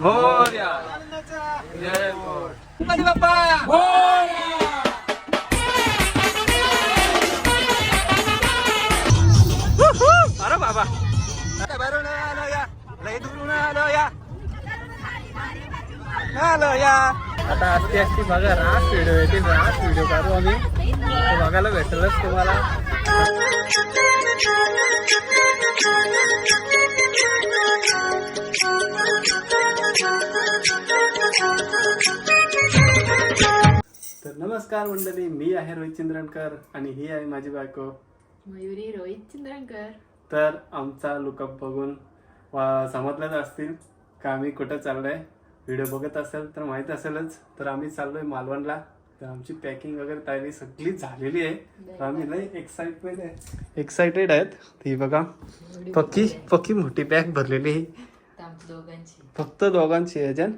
मोरया. जय गणपती बाप्पा. अरे बाबा बरोबर आलो या, लय दुरून आलो या, आलो या. आता असती असती बघा रास व्हिडिओ येतील, रास व्हिडिओ काढू आम्ही, तो बघायला भेटलंच तुम्हाला. तर नमस्कार मंडळी, मी आहे रोहित चिंद्रणकर आणि ही आहे माझी बायको मयुरी रोहित चिंद्रणकर. तर आमचा लुकअप बघून समजलंच असतील का आम्ही कुठं चाललोय. व्हिडिओ बघत असेल तर माहित असेलच. तर आम्ही चाललोय मालवणला. तर आमची पॅकिंग वगैरे तयारी सगळी झालेली आहे. तर आम्ही लय एक्साइटेड आहेत. ती बघा पक्की मोठी बॅग भरलेली आहे दोघांची, फक्त दोघांची. याच्यात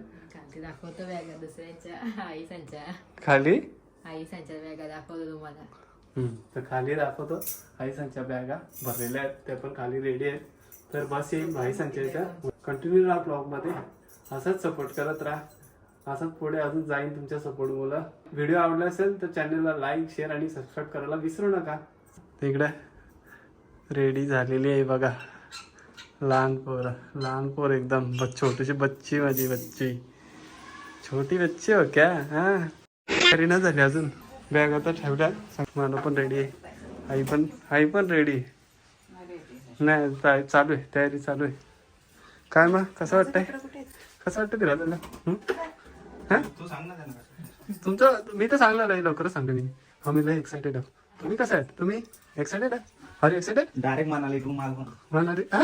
दाखवतो बॅगा दुसऱ्यांच्या आईसांच्या, खाली आईसांच्या बॅगा दाखवतो तुम्हाला. तर खाली दाखवतो आईसांच्या बॅगा भरलेल्या आहेत, त्या पण खाली रेडी आहेत. तर बस येईल भाई संचयच्या. कंटिन्यू राहा ब्लॉग मध्ये, असंच सपोर्ट करत राहा. असंच पुढे अजून जाईन तुमच्या सपोर्ट मुलं. व्हिडिओ आवडला असेल तर चॅनलला लाईक, शेअर आणि सबस्क्राईब करायला विसरू नका. तिकडे रेडी झालेली आहे बघा लहान पोर एकदम छोटीशी बच्ची, माझी बच्ची, छोटी बच्ची हो क्या. हा तरी ना झाली अजून. बॅग आता ठेवल्या. मला पण रेडी आहे, आई पण रेडी. नाही चालू आहे, तयारी चालू आहे. काय मग कसं वाटतंय तिला तुला? तुमचं मी तर सांगणार आहे, लवकरच सांगतो मी. आम्ही लय एक्सायटेड आहोत. तुम्ही कसं आहेत? तुम्ही एक्सायटेड आहे? अरे एक्सायटेड डायरेक्ट म्हणाले हा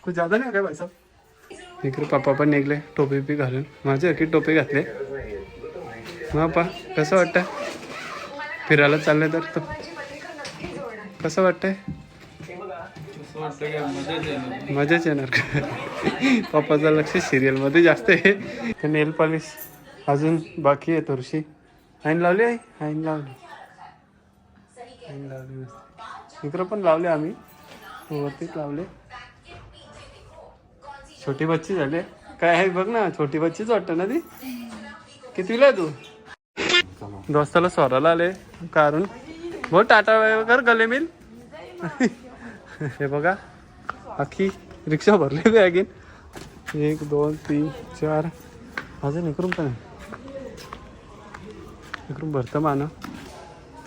खूप ज्यादा नाही काय भाई साहेब. इकडे पप्पा पण निघले टोपी बी घालून. माझ्या की टोपी घातले. मग पप्पा कसं वाटतंय फिरायला चाललंय? तर कसं वाटतंय? मजाच येणार का? पप्पाचं लक्ष सिरियल मध्ये जास्त आहे. नेल पॉलिश अजून बाकी आहे थोडीशी. आईन लावली आहे, आईन लावली. इकडं पण लावले आम्ही, वरतीच लावले. छोटी बच्ची झाली काय आहे बघ ना, छोटी बच्चीच वाटतं ना ती. कितवीला आहे तू? दोस्ताला स्वराला आले कारण बहुत टाटा कर गले मिल. हे बघा अख्खी रिक्षा भरली बॅगीन. 1 2 3 4 अजून इकडून पण आहे. इकडून भरतं मानं.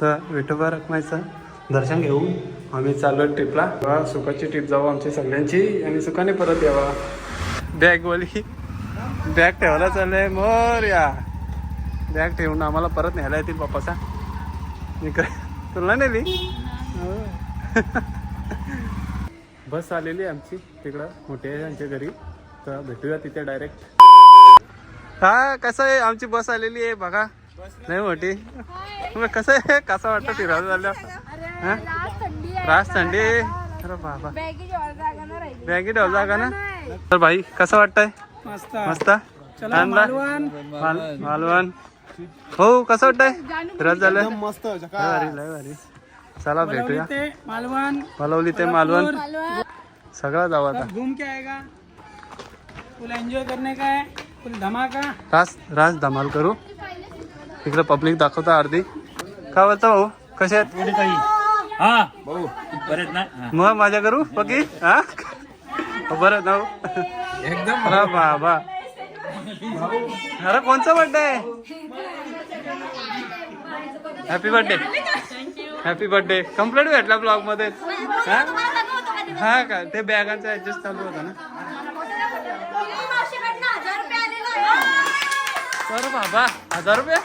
तर विठोबा रखमायचं दर्शन घेऊ. आम्ही चाललो ट्रिपला. सुखाची ट्रिप जाऊ आमची सगळ्यांची आणि सुखाने परत यावा. बॅग ठेवायला चाललंय. मोरया बॅग ठेवून आम्हाला परत न्यायला येतील पप्पाचा. इकडे तुला नेली. बस आलेली आमची तिकडं मोठ्या यांच्या घरी. तर भेटूया तिथे डायरेक्ट. हा कसं आहे आमची बस आलेली आहे बघा, नाही मोठी. कसं आहे, कसं वाटतं फिरायला झालं? रास थंडी. अरे बाबा बॅगी ठेव जागा ना. तर भाई कसं वाटतंय? मस्त. मालवण हो कसं वाटतंय? फिरायला झालं मस्त. भारी. चला भेटूया. मालवली ते मालवण सगळं जाऊ आता. घूम के आएगा, फुल एंजॉय करने का है, फुल धमाका. रास धमाल करू. इकडे पब्लिक दाखवता अर्धी. काय बोलता भाऊ, कसे आहेत? मग माझ्या करू पकी हा बरं ना एकदम. अरे बाबा अरे कोणचा बर्थडे आहे? Happy birthday. कम्प्लीट भेटला ब्लॉग मध्ये. हा का ते बॅगांचा ऍडजस्ट चालू होता ना. अरे बाबा 1000 रुपये?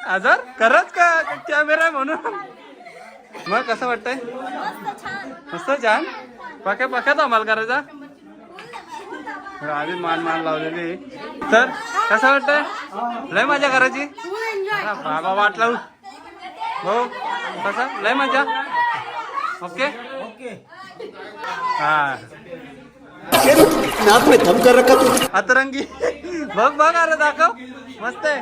1000 करत का कॅमेरा म्हणून? मग कसं वाटतंय? मस्त छान. पाक्या धमाल करायचा. आधी मान लावलेली. तर कसं वाटतंय? लय मजा करायची बाबा. वाट लावू हो कसं लय मजा. ओके हा अतरंगी बघ अरे दाखव मस्त आहे.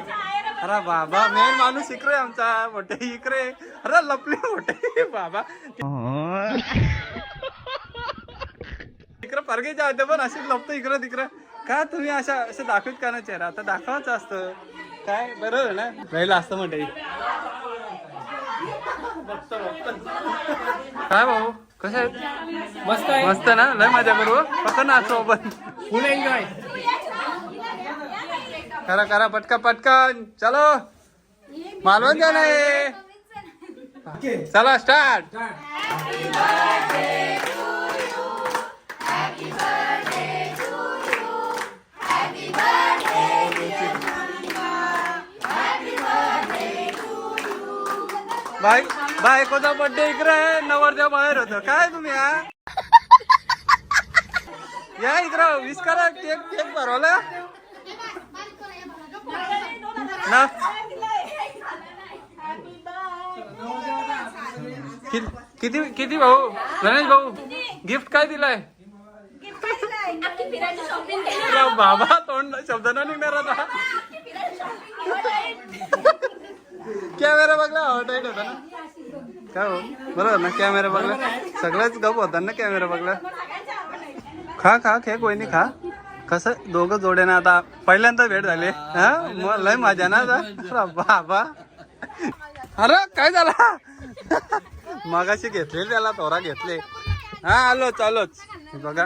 अरे बाबा मेन माणूस इकडे आमचा मोठे इकडे. अरे लपले मोठे बाबा इकडे परगेच्या होते पण अशीच लपतो इकडं तिकडं. का तुम्ही असं दाखवत का ना चेहरा आता दाखवायचं असतं काय बरोबर ना राहिलं असतं म्हणते काय भाऊ कसं आहे मस्त आहे मस्त ना लय मजा करू फक्त नाचू आपण फुल एन्जॉय करा करा पटका पटकन चलो मालवण जाना है चला स्टार्ट बायकोचा बर्थडे इकडे आहे नवरदेव बाहेर होतं काय तुम्ही या इकडं विश करा केक केक भरवला ना किती किती भाऊ गणेश भाऊ गिफ्ट काय दिलाय बाबा तोंड शब्द न निघणार आता कॅमेरा बघला टाईट होता ना काय हो बरोबर ना कॅमेरा बघला सगळंच गप होता ना कॅमेरा बघला खा खा खेळ कोणी नाही खा कसं दोघं जोडे ना आता पहिल्यांदा भेट झाली हा मग लय मजा ना आता बाबा अरे काय झाला मगाशी घेतले त्याला तोरा घेतले हा आलो चालोच बघा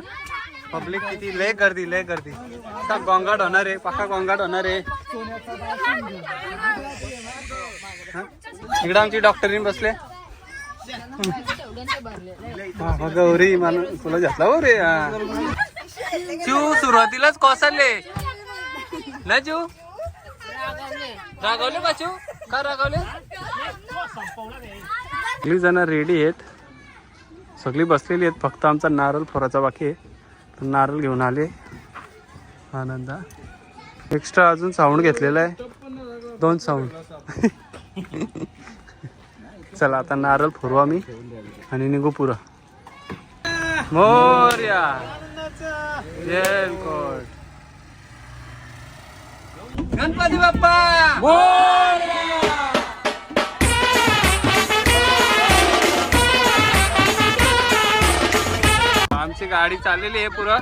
पब्लिक किती लय गर्दी लय गर्दी आता गोंगाट होणार आहे पक्का गोंगाट होणार आहे इकडे आमची डॉक्टरीन बसले गौरी माणूस तुला घेतला हो रे चिव सुरुवातीलाच कोसळले ना चिव रागवले का चिव का रागवले सगळी जण रेडी आहेत सगळी बसलेली आहेत फक्त आमचा नारळ फोराचा बाकी आहे तर नारळ घेऊन आले आनंदा एक्स्ट्रा अजून साऊंड घेतलेला आहे 2 साऊंड चला आता नारळ फोरू आम्ही आणि निघू पुरा मोरया जय कोट गणपती बाप्पा आमची गाडी चाललेली आहे पुरा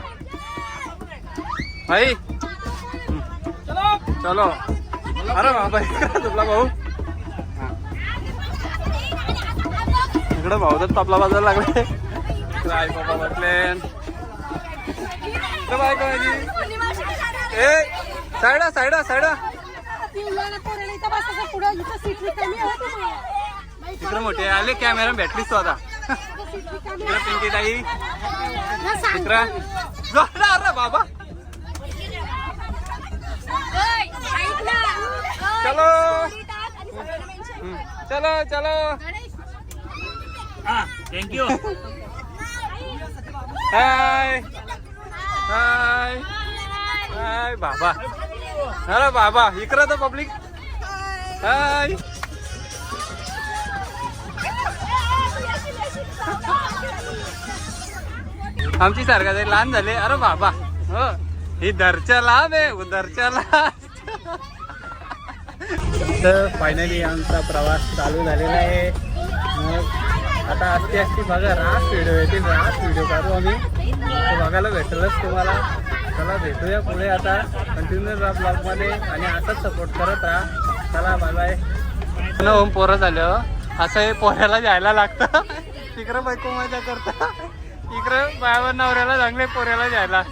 भाई चलो अरे बाबा तुला भाऊ इकडं भाऊ तर तबला वाजायला लागले आई बाबा बसले बायको ए साईडा साईडा साईडा इकडे मोठे आले कॅमेरा भेटलीस तू आता इकडे पिंकी ताई इकडे अरे बाबा चलो चलो चलो थँक्यू हाय हाय हाय बाबा अरे बाबा इकडे तर पब्लिक हाय आमची सारखा तरी लहान झाले अरे बाबा हो ही दरच्या लाभ आहे उदरच्या लाभ तर फायनली आमचा प्रवास चालू झालेला आहे मग आता असती असती बघा रास व्हिडिओ येतील रास व्हिडिओ काढू आम्ही तो बघायला भेटलंच तुम्हाला चला भेटूया पुढे आता कंटिन्यू राहा ब्लॉगमध्ये आणि असंच सपोर्ट करत राहा चला बाय बाय ओम पोरं झालं असं हे पोऱ्याला जायला लागतं तिकडं बायको मजा करता इकडं बायावर नवऱ्याला चांगले पोऱ्याला जायला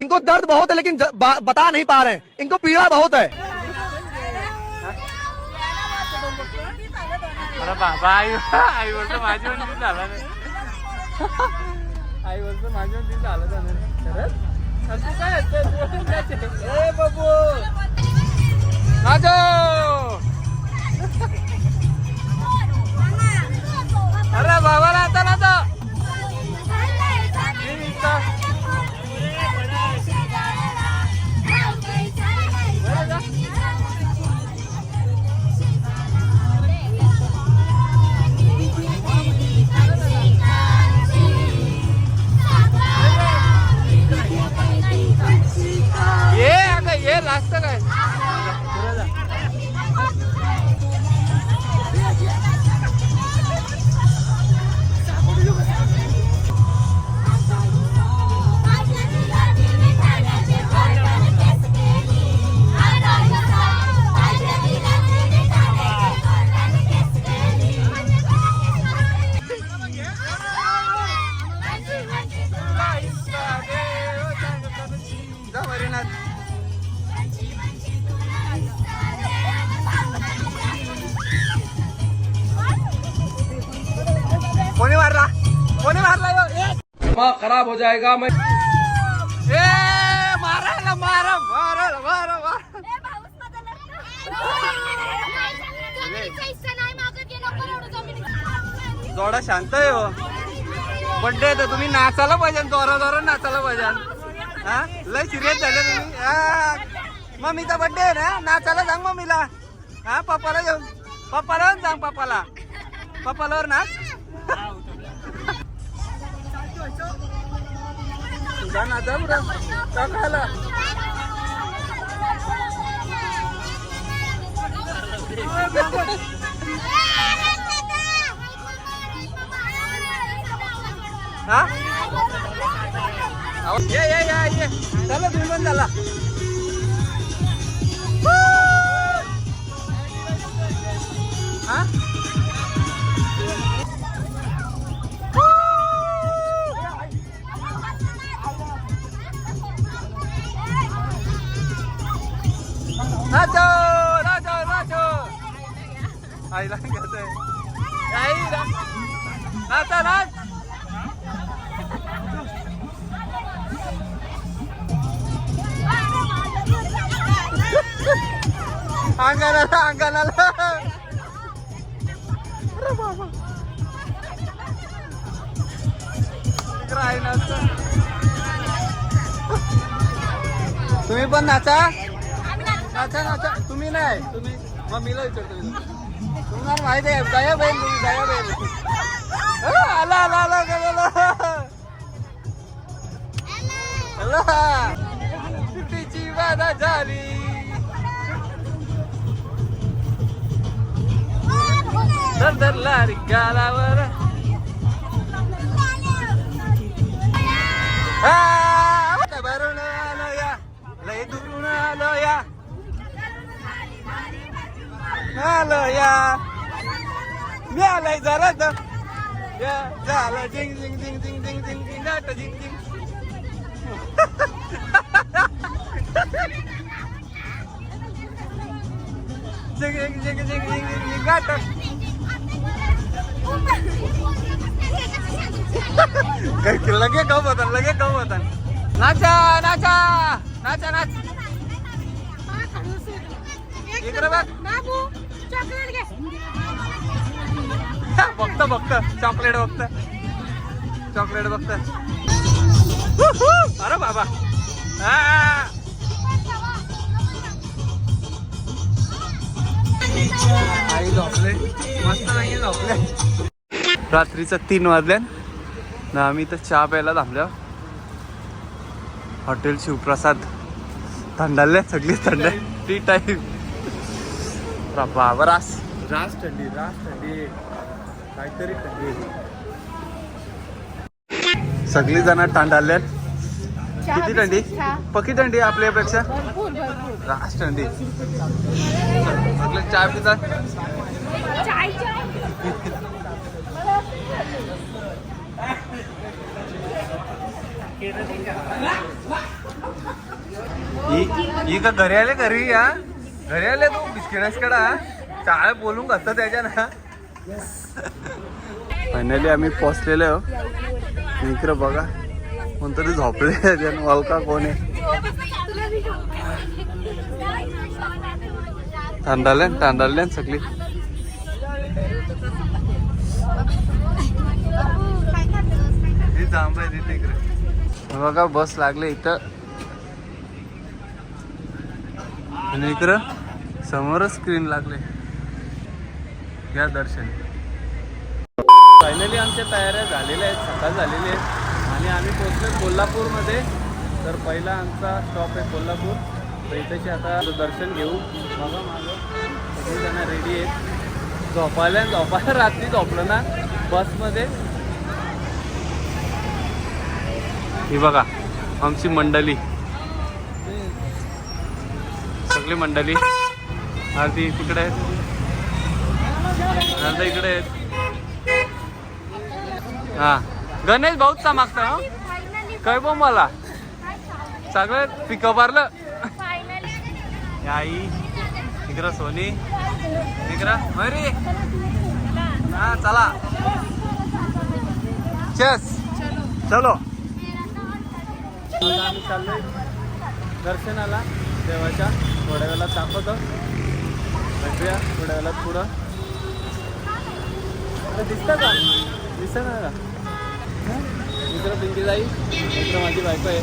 इनको दर्द बहुत है लेकिन बता नहीं पा रहे हैं इनको पीड़ा बहुत है अरे बाबा आई बोलतो माझी वंती झाला नाही आई बोलतो माझी वंती झालं नाही खरंच असं काय बाबू राजो अरे बाबाला आता ना ये लास्ट काय परिणाम. कोणी मारला दिमाग खराब हो जाएगा मैं. मारायला मारा मारायला मारा मारा. जोडा शांत आहे हो. बड्डे तर तुम्ही नाचायला पाहिजे, जोरा जोरा नाचायला पाहिजे. हा लय सिरियस झाले तुम्ही. मम्मीचा बड्डे आहे ना, नाचायला सांग मम्मीला. हा पप्पाला येऊन सांग पप्पाला वर नाच. तुझा नाचा पुरा टाकायला. हा ये चला तुम्ही पण झाला. हा नाचो नाचो नाचो. आईला घ्यायचंय. आईला नाचा नाच. अंगणाला अरे बाबा काय नाच. तुम्ही पण नाचा नाचा. तुम्ही नाही, तुम्ही मम्मीला विचारतो. तुम्हाला माहिती आहे दया बहीण, तुम्ही दया बहीण. आला तिची वादा झाली. धरला गालावर. भरून आलो या, लय दुरून आलो या, आलो या. मी आलाय झाला तर झालं. झिंग झिंग झिंग झिंग झिंग झिंग झिंग गाठ झिंग झिंग. झिंग झिंग झिंग झिंग झिंग झिंग गाठ. लगे कम होता. नाचा नाचा नाचा नाच. इकडे बघ बघत चॉकलेट बघत. अरे बाबा आई झोपले मस्त नाही झोपले. रात्रीचं 3 वाजल्या ना आम्ही तर चहा प्यायला थांबल्या. हॉटेल शिवप्रसाद. थंडाले सगळी थंड टी टाईम. बाबा रास थंडी काहीतरी थंडी. सगळी जण थंडाले. किती थंडी पकी थंडी आपल्यापेक्षा रास थंडी. सगळे चहा पितात. ही का घरी आले तू बिस्किट कडा चाळ बोलून घालतो त्याच्या ना. फायनली आम्ही पोचलेलो हो. इकडे बघा कोणतरी झोपले त्याच्यानं. वालका कोण आहे. तांदळल्या सगळी. ही जांब आहे तिथे इकडे बघा. बस लागले इथं आणि इकडं समोरच स्क्रीन लागले. या दर्शन. फायनली आमच्या तयाऱ्या झालेल्या आहेत, सकाळ झालेली आहेत आणि आम्ही पोहोचलो कोल्हापूरमध्ये. तर पहिला आमचा स्टॉप आहे कोल्हापूर. तर इथेच आता दर्शन घेऊ. बघा माझं सगळेजण रेडी आहेत. झोपायला रात्री झोपलं ना बसमध्ये. ही बघा आमची मंडळी, सगळी मंडळी. आरती तिकडे आहेत, अर्धा इकडे आहेत. हा गणेश भाऊचा मागता काय बो मला सगळं पिकअप मारलं. आई इकडं सोनी इकडं मयुरी. हा चला चस चलो. आता आम्ही चाललोय दर्शनाला देवाच्या. थोड्या वेळात दाखवतो. भेटूया थोड्या वेळात पुढं. दिसतं का? दिसतं ना का? इकडं पिंकी जाई, इकडं माझी बायको आहे.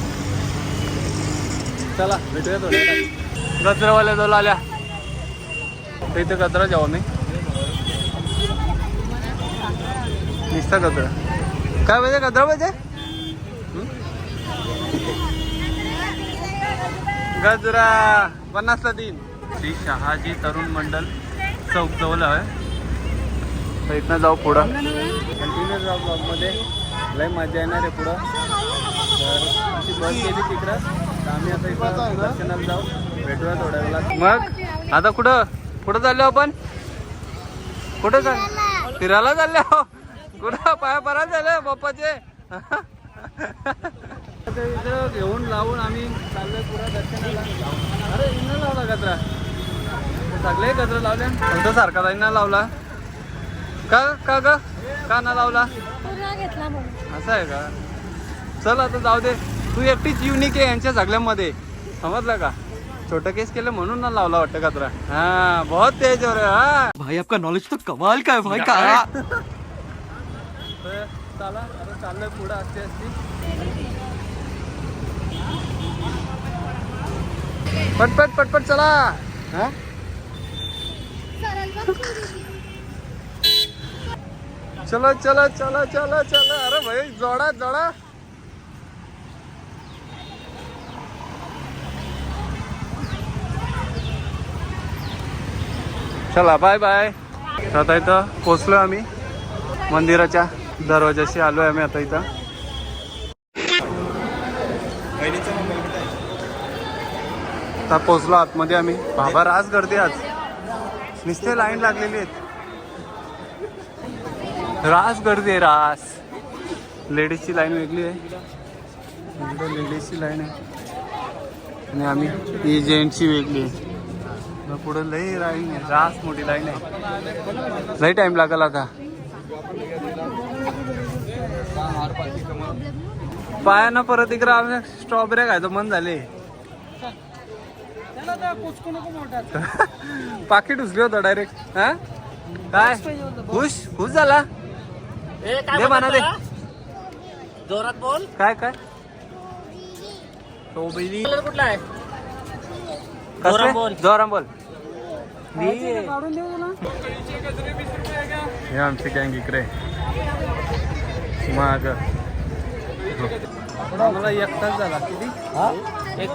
चला भेटूया थोड्या वेळात. गजरावाल्या दोल आल्या इथे. गजरा जाऊ मी निसता गजरा. काय पाहिजे गजरा पाहिजे? गजरा 50ला 3. श्री शहाजी तरुण मंडल चौक जवळ आहे. तर इथनं जाऊ पुढं. कंटिन्यू राहा ब्लॉगमध्ये. लय मजा येणार आहे पुढं. तर आमची बस गेली तिकडं. तर आम्ही आता इथं दर्शनाला जाऊ. भेटूया थोड्या वेळात. मग आता कुठं चाललो आपण? कुठं चाल फिरायला चाललो? कुठं पाया परायला झालं बाप्पाचे? इथं घेऊन लावून आम्ही चाललोय पुढं दर्शनाला. अरे इथं लावला गजरा. सगळे गजरा लावले. कोणता सारखा जाईन ना लावला का? का ग का ना लावला? असं आहे का? चल आता जाऊ दे. तू एकटीच युनिक आहे यांच्या सगळ्यांमध्ये, समजलं का? छोटं केस केलं म्हणून ना लावला वाटतं गजरा. हा बहुत तेज हो रे. हा भाई आपका नॉलेज तो कमाल का है भाई. का तर चला आता चाललोय पुढं असते पटपट पटपट चला. हा चलो चलो चलो चलो चलो. अरे भाई जोडा जोडा. चला बाय बाय. आता इथं पोचलो आम्ही. मंदिराच्या दरवाजाशी आलोय आम्ही आता इथं. आता पोचलो आतमध्ये आम्ही. बाबा रास गर्दी आज. नुसते लाईन लागलेली आहेत. रास गर्दी आहे रास. लेडीजची लाईन वेगळी आहे. इकडे लेडीजची लाईन आहे आणि आम्ही ही जेंट्सची वेगळी आहे. पुढे लई लाईन आहे. रास मोठी लाईन आहे. लई टाइम लागला आता. पायानं परत इकडे आम्ही स्ट्रॉबेरी खायचं मन झाले. पाकिट उचली होतं डायरेक्ट. हा काय खुश खुश झाला. दे म्हणा दे. जोरात बोल. काय काय कुठला आहे? कसले? जोराम बोल. काढून देऊ तुला. हे आमची गँग इकडे माग. आम्हाला 1 तास झाला. किती? 1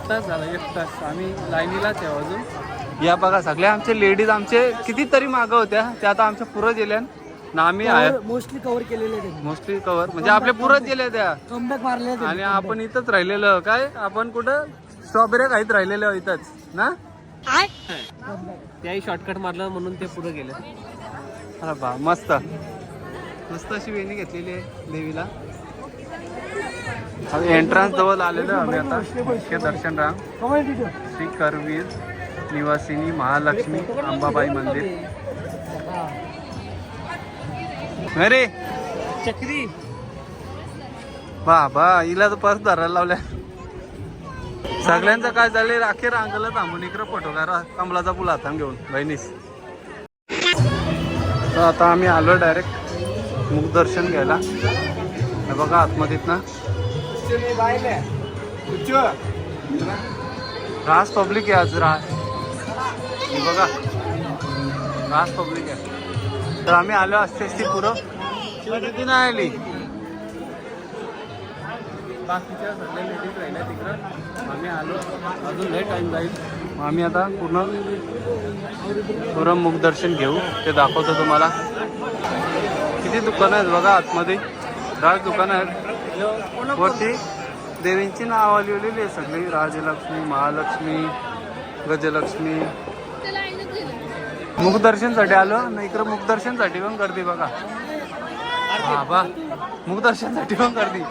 तास झाला. 1 तास आम्ही लाईनीलाच आहे अजून. या बघा सगळ्या आमचे लेडीज आमचे कितीतरी मागं होत्या. त्या आता आमच्या पुरं गेल्या ना. आम्ही आहे मोस्टली कव्हर केलेले ते. मोस्टली कव्हर म्हणजे आपल्या पुरत गेल्या त्या. कमबॅक मारले आणि आपण इथंच राहिलेलं. काय आपण कुठं स्ट्रॉबेरी खाईत राहिलेलं इथंच ना. त्याही शॉर्टकट मारलं म्हणून ते पुढे गेले. अरे बा मस्त मस्त अशी वेणी घेतलेली आहे देवीला. एंट्रन्स जवळ आलेलो आम्ही आता. मुख्य दर्शन रांग श्री करवीर निवासिनी महालक्ष्मी अंबाबाई मंदिर. अरे चक्री बाबा हिला तर पर्स धरायला लावल्या. सगळ्यांचं काय झालंय अखेर अंगला थांबून इकडं फोटोग्राफ कमलाचा पूल हातान घेऊन बहिणीस. तर आता आम्ही आलो डायरेक्ट मुख दर्शन घ्यायला. हे बघा आतमध्ये ना रास पब्लिक आहे आज. रास हे बघा रास पब्लिक आहे. तर आम्ही आलो असते पुरं. किती नाही आली. बाकीच्या सगळ्या लेडीज राहिल्या तिकडं. आम्ही आलो अजून लय टाइम जाईल. आम्ही आता पूर्ण मुख दर्शन घेऊ. ते दाखवतो तुम्हाला. किती दुकानं आहेत बघा आतमध्ये. राज दुकानं आहेत. वरती देवींची नावं लिहिलेली आहे सगळी. राजलक्ष्मी महालक्ष्मी गजलक्ष्मी. मुखदर्शनसाठी आलो ना. इकडं मुखदर्शनसाठी पण गर्दी बघा. बाबा मुखदर्शनसाठी पण गर्दी.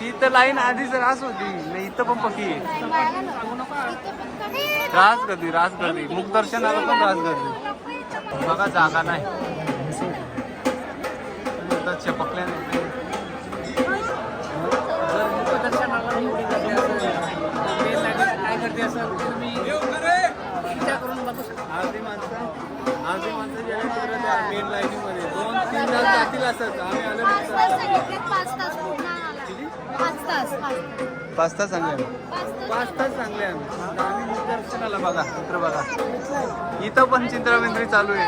इथं लाईन आधीच रास होती नाही, इथं पण पकी आहे. रास गर्दी मुखदर्शनाला पण रास गर्दी. बघा जागा नाही, चपकल्या नाही. जर मुखदर्शनाला एवढी गर्दी असेल, काय गर्दी असेल तुम्ही विचार करून बघू शकता. अर्धी माणसं गेले तिकडे त्या मेन लाईनीमध्ये 2-3 तास जातील असत. आम्ही आलो 5 तास चांगले 5 तास चांगले आम्ही मुखदर्शनाला. बघा मित्र बघा, इथं पण चिंत्राबिंद्री चालू आहे.